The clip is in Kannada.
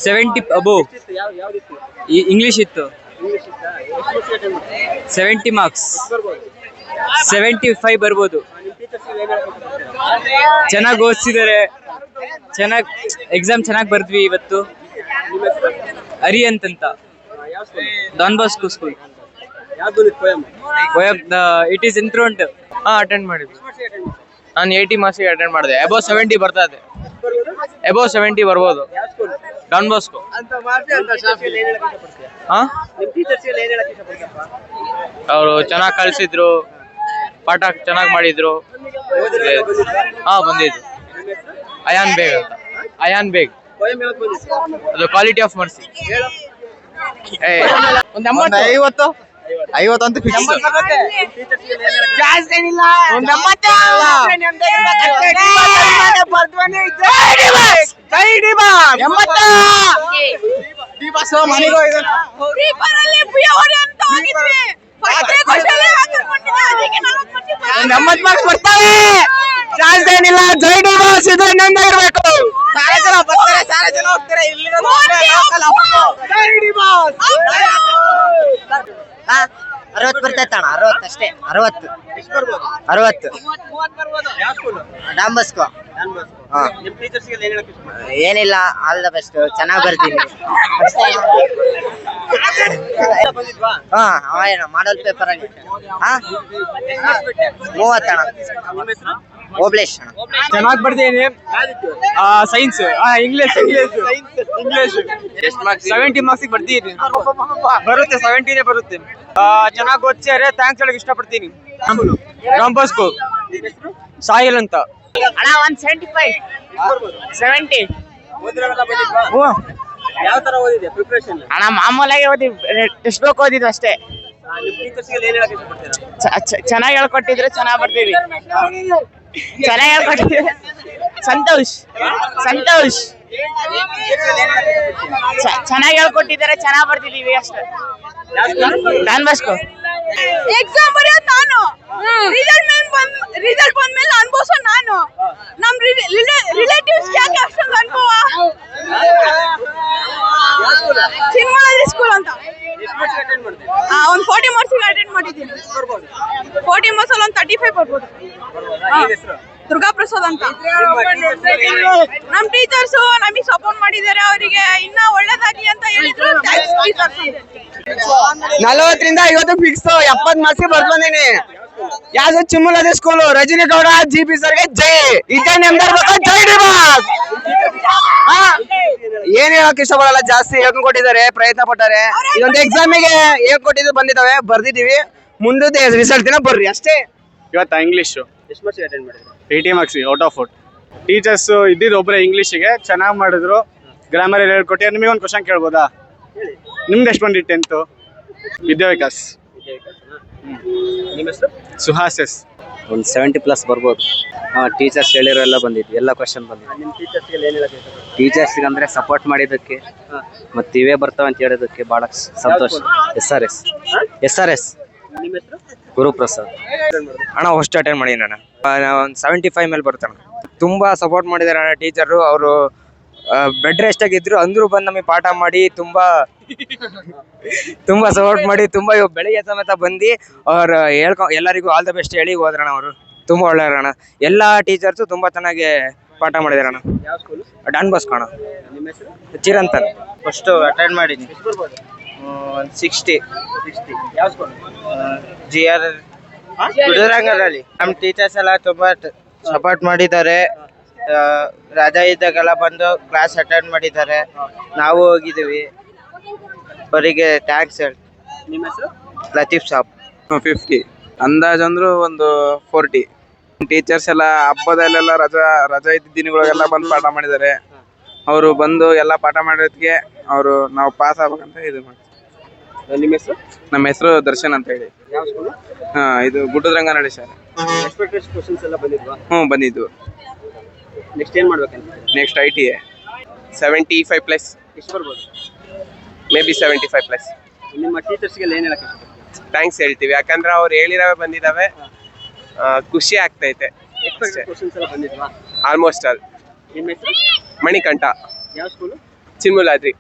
70 ಅಬೋವ್. ಇಂಗ್ಲಿಷ್ ಇತ್ತು. 70 ಮಾರ್ಕ್ಸ್. 75 ಬರ್ಬೋದು. ಚೆನ್ನಾಗಿ ಓದಿಸಿದ್ದಾರೆ. ಚೆನ್ನಾಗಿ ಎಕ್ಸಾಮ್ ಚೆನ್ನಾಗಿ ಬರ್ದ್ವಿ ಇವತ್ತು. ಅರಿಯಂತ್ ಅಂತ, Don Bosco school. It is enthroned. Attend ಮಾಡಿದ್ವಿ. ನಾನು 80 ಮಾರ್ಕ್ಸಿಗೆ ಅಟೆಂಡ್ ಮಾಡಿದೆ. ಅಬೌವ್ 70 ಬರ್ತಾ ಇದೆ. ಅಬೌವ್ 70 ಬರ್ಬೋದು. Don Bosco. ಅವರು ಚೆನ್ನಾಗಿ ಕಲಿಸಿದ್ರು, ಪಾಠ ಚೆನ್ನಾಗಿ ಮಾಡಿದ್ರು. ಬಂದಿದ್ರು. ಅಯಾನ್ ಬೇಗ್ ಅಂತ. ಅಯಾನ್ ಬೇಗ್. ಅದು ಕ್ವಾಲಿಟಿ ಆಫ್ ಮರ್ಸಿ. ಒಂದು 50 ಅಂತ ಫಿಕ್ಸ್. ಜಾಸ್ತಿ ಏನಿಲ್ಲ. ಮಾರ್ಕ್ಸ್ ಬರ್ತಾವೆ. ಜಾಸ್ತಿ ಏನಿಲ್ಲ. ಜೈ ಡಿ ಬಾಸ್. ಇದು ಇನ್ನೊಂದ ಇರ್ಬೇಕು. ಸಾಲ ಜನ ಬರ್ತಾರೆ, ಸಾಲ ಜನ ಹೋಗ್ತಾರೆ. ಇಲ್ಲಿ 60 ಬರ್ತೈತಣ್ಣ. 60 ಅಷ್ಟೇ. 60 ಡಾನ್ ಬಾಸ್ಕೋ. ಏನಿಲ್ಲ, ಆಲ್ ದ ಬೆಸ್ಟ್. ಚೆನ್ನಾಗಿ ಬರ್ತೀನಿ. ಮಾಡಲ್ ಪೇಪರ್ ಆಗಿ 30 ಅಣ್ಣ. ಓಬ್ಲೇಶ್ ಅಣ್ಣ. ಚೆನ್ನಾಗಿ ಬರ್ತೀನಿ. ಸೈನ್ಸ್, ಇಂಗ್ಲಿಷ್ 70 ಮಾರ್ಕ್ಸಿಗೆ ಬರ್ತೀನಿ. ಬರುತ್ತೆ, 70ನೇ ಬರುತ್ತೆ. ಚೆನ್ನಾಗಿ ಓದಿಸಿದ್ರೆ ಥ್ಯಾಂಕ್ಸ್ ಹೇಳಕ್ ಇಷ್ಟಪಡ್ತೀನಿ. Don Bosco. ಸಾಹಿಲ್ ಅಂತ. ಅಣ್ಣ 175 70. ಯಾವ ತರ ಓದಿದೆ ಪ್ರಿಪರೇಷನ್? ಅಣ್ಣ ಮಾಮೂಲಾಗಿ ಟೆಕ್ಸ್ಟ್ ಬುಕ್ ಓದಿದ್ವಿ ಅಷ್ಟೇ. ಚೆನ್ನಾಗಿ ಹೇಳ್ಕೊಟ್ಟಿದ್ರೆ ಚೆನ್ನಾಗಿ ಬರ್ತೀವಿ. ಚೆನ್ನಾಗಿ ಹೇಳ್ಕೊಟ್ಟಿದ್ರೆ ಸಂತೋಷ್. ಚೆನ್ನಾಗಿ ಹೇಳ್ಕೊಟ್ಟಿದ್ದಾರೆ, ಚೆನ್ನಾಗಿ ಬರ್ತಿದೀವಿ ಅಷ್ಟೇ. Don Bosco. ಎಕ್ಸಾಮ್ ಬರೆಯೋದು ನಾನು. ರಿಸಲ್ಟ್ ಬಂದ್ಮೇಲೆ ಅನ್ಭವಿಸೋ ನಾನು. ನಮ್ ರಿಲೇಟಿವ್ಸ್ ಯಾಕೆ ಅಷ್ಟೊಂದು ಅನುಭವ? ಚಿನ್ಮಲಾದ್ರಿ ಸ್ಕೂಲ್ ಅಂತ. ಒಂದು 40 ಮಾರ್ಕ್ಸಿಗೆ ಅಟೆಂಡ್ ಮಾಡಿದ್ದೀನಿ. 40 ಮಾರ್ಕ್ಸ್ ಅಲ್ಲಿ ಒಂದು 35 ಬರ್ಬೋದು. ದುರ್ಗಾ ಪ್ರಸಾದ್ ಅಂತ. ನಮ್ ಟೀಚರ್ಸ್ ನಮಗೆ ಸಪೋರ್ಟ್ ಮಾಡಿದ್ದಾರೆ. ಅವರಿಗೆ ಇನ್ನ ಒಳ್ಳೇದಾಗ್ಲಿ ಅಂತ ಹೇಳಿದ್ರು. 40ರಿಂದ 50 ಫಿಕ್ಸ್. 70 ಮಾರ್ಕ್ಸ್ ಬರ್ದು ಬಂದೀನಿ. ಯಾವ್ದು ಚಿಮ್ಮಲಾದ್ರಿ ಸ್ಕೂಲ್. ರಜನಿ ಗೌಡ GP ಸರ್ಗೆ ಜೈ. ಇದೇ ನೆಮ್ದಿರ್ಬೇಕು. ಜೈ ಡಿ ಬಾಸ್. ಏನ್ ಹೇಳಕ್ ಇಷ್ಟಪಡಲ್ಲ. ಜಾಸ್ತಿ ಹೇಳ್ಕೊಂಡ್ ಕೊಟ್ಟಿದ್ದಾರೆ, ಪ್ರಯತ್ನ ಪಟ್ಟಾರೆ. ಇದೊಂದು ಎಕ್ಸಾಮಿಗೆ ಹೇಳ್ಕೊಟ್ಟಿದ್ದು ಬಂದಿದ್ದಾವೆ, ಬರ್ದಿದೀವಿ. ಮುಂದೆ ರಿಸಲ್ಟ್ ದಿನ ಬರ್ರಿ ಅಷ್ಟೇ. ಇವತ್ತು ಇಂಗ್ಲಿಷ್ ಎಷ್ಟು ಮಾರ್ಕ್ಸ್ ಅಟೆಂಡ್ ಮಾಡಿದ್ರು? 80 ಮಾರ್ಕ್ಸ್ ಔಟ್ ಆಫ್ 40. ಟೀಚರ್ಸ್ ಇದ್ದಿದ್ದು ಒಬ್ಬರೇ ಇಂಗ್ಲಿಷ್ಗೆ ಚೆನ್ನಾಗಿ ಮಾಡಿದ್ರು. ಗ್ರಾಮರ್ ಹೇಳ್ಕೊಟ್ಟಿದ್ದಾರೆ. ನಿಮಗೆ ಒಂದು ಕ್ವಶನ್ ಕೇಳ್ಬೋದಾ? ನಿಮ್ದು ಎಷ್ಟು ಬಂದಿತ್ತು 10th? ವಿದ್ಯಾವಿಕಾಸ್. ನಿಮ್ಮ ಹೆಸರು? ಸುಹಾಸಸ್. ಒಂದು 70+ ಬರ್ಬೋದು. ಟೀಚರ್ಸ್ ಹೇಳಿರೋ ಎಲ್ಲ ಬಂದಿದ್ವಿ, ಎಲ್ಲ ಕ್ವಶನ್ ಬಂದಿದ್ವಿ. ನಿಮ್ಮ ಟೀಚರ್ಸ್ಗೆ ಏನು ಹೇಳಕ್ಕೆ ಇಷ್ಟಪಡ್ತೀರಾ? ಟೀಚರ್ಸ್ಗೆ ಅಂದರೆ ಸಪೋರ್ಟ್ ಮಾಡಿದ್ದಕ್ಕೆ ಮತ್ತು ಇವೇ ಬರ್ತಾವೆ ಅಂತ ಹೇಳಿದ್ದಕ್ಕೆ ಭಾಳ ಸಂತೋಷ. SRS. ನಿಮ್ಮ ಹೆಸರು? ಗುರುಪ್ರಸಾದ್. ಅಣ್ಣ ಫಸ್ಟ್ ಅಟೆಂಡ್ ಮಾಡಿದ್ದೀನಿ ಅಣ್ಣ. ಒಂದು 75 ಮೇಲೆ ಬರ್ತಾನೆ. ತುಂಬಾ ಸಪೋರ್ಟ್ ಮಾಡಿದ್ದಾರೆ ಅಣ್ಣ ಟೀಚರು. ಅವರು ಬೆಡ್ ರೆಸ್ಟ್ ಆಗಿದ್ರು ಅಂದ್ರು ಬಂದು ನಮಗೆ ಪಾಠ ಮಾಡಿ ತುಂಬಾ ಸಪೋರ್ಟ್ ಮಾಡಿ ತುಂಬಾ ಬೆಳಿಗ್ಗೆ ಸಮೇತ ಬಂದು ಅವ್ರು ಎಲ್ಲರಿಗೂ ಆಲ್ ದ ಬೆಸ್ಟ್ ಹೇಳಿ ಹೋದ್ರಣ. ಅವರು ತುಂಬಾ ಒಳ್ಳೆಯರಣ್ಣ. ಎಲ್ಲ ಟೀಚರ್ಸು ತುಂಬಾ ಚೆನ್ನಾಗಿ ಪಾಠ ಮಾಡಿದಾರಣ್ಣ. ಯಾವ ಸ್ಕೂಲ್? ಡಾನ್ ಬಾಸ್ಕೋ ಅಣ್ಣ. ನಿಮ್ಮ ಹೆಸರು? ಚಿರಂತನ್. ಫಸ್ಟ್ ಅಟೆಂಡ್ ಮಾಡಿದ್ದೀನಿ. 60. ಯಾವ ಸ್ಕೂಲ್? GR ಗುಡರಂಗದಲ್ಲಿ. ನಮ್ಮ ಟೀಚರ್ಸ್ ಎಲ್ಲ ತುಂಬಾ ಸಪೋರ್ಟ್ ಮಾಡಿದ್ದಾರೆ. ರಜಾ ಇದ್ದಾಗೆಲ್ಲ ಬಂದು ಕ್ಲಾಸ್ ಅಟೆಂಡ್ ಮಾಡಿದ್ದಾರೆ. ನಾವು ಹೋಗಿದ್ದೀವಿ. ಅವರಿಗೆ ಥ್ಯಾಂಕ್ಸ್ ಹೇಳಿ. ನಿಮ್ಮ ಹೆಸರು? ಲತೀಫ್ ಸಾಬ್. 50 ಅಂದಾಜ್ ಅಂದ್ರು ಒಂದು 40. ಟೀಚರ್ಸ್ ಎಲ್ಲ ಹಬ್ಬದಲ್ಲೆಲ್ಲ ರಜಾ ಇದ್ದ ದಿನಗಳಿಗೆಲ್ಲ ಬಂದು ಪಾಠ ಮಾಡಿದ್ದಾರೆ. ಅವರು ಬಂದು ಎಲ್ಲ ಪಾಠ ಮಾಡೋದಕ್ಕೆ ಅವರು ನಾವು ಪಾಸ್ ಆಗ್ಬೇಕಂತ ಇದು ಮಾಡ್ತೀವಿ. ನಿಮ್ಮ ಹೆಸರು? ನಮ್ಮ ಹೆಸರು ದರ್ಶನ್ ಅಂತ ಹೇಳಿ. ಯಾವ ಸ್ಕೂಲ್? ಇದು ಗುಡ್ಡದ್ರಂಗನಹಳ್ಳಿ ಸರ್. ಎಕ್ಸ್ಪೆಕ್ಟೆಡ್ ಕ್ವಶನ್ಸ್ ಎಲ್ಲ ಬಂದಿದ್ವಾ? ಬಂದಿದ್ವು. ನೆಕ್ಸ್ಟ್ ಏನು ಮಾಡ್ಬೇಕಂತ? Next ITA 75+. ಎಷ್ಟು ಬರ್ಬೋದು? May be 75+. ನಿಮ್ಮ ಟೀಚರ್ಸ್ಗೆಲ್ಲ ಏನು ಹೇಳಕ್ಕೆ ಇಷ್ಟಪಡ್ತೀರಾ? ಥ್ಯಾಂಕ್ಸ್ ಹೇಳ್ತೀವಿ. ಯಾಕಂದ್ರೆ ಅವ್ರು ಹೇಳಿರವೆ ಬಂದಿದ್ದಾವೆ. ಖುಷಿ ಆಗ್ತೈತೆ. ಎಕ್ಸ್ಪೆಕ್ಟೆಡ್ ಕ್ವಶನ್ಸ್ ಎಲ್ಲ ಬಂದಿದ್ವಾ? Almost all. ನಿಮ್ಮ ಹೆಸರು? ಮಣಿಕಂಠ. ಯಾವ ಸ್ಕೂಲು? ಚಿನ್ಮೂಲಾದ್ರಿ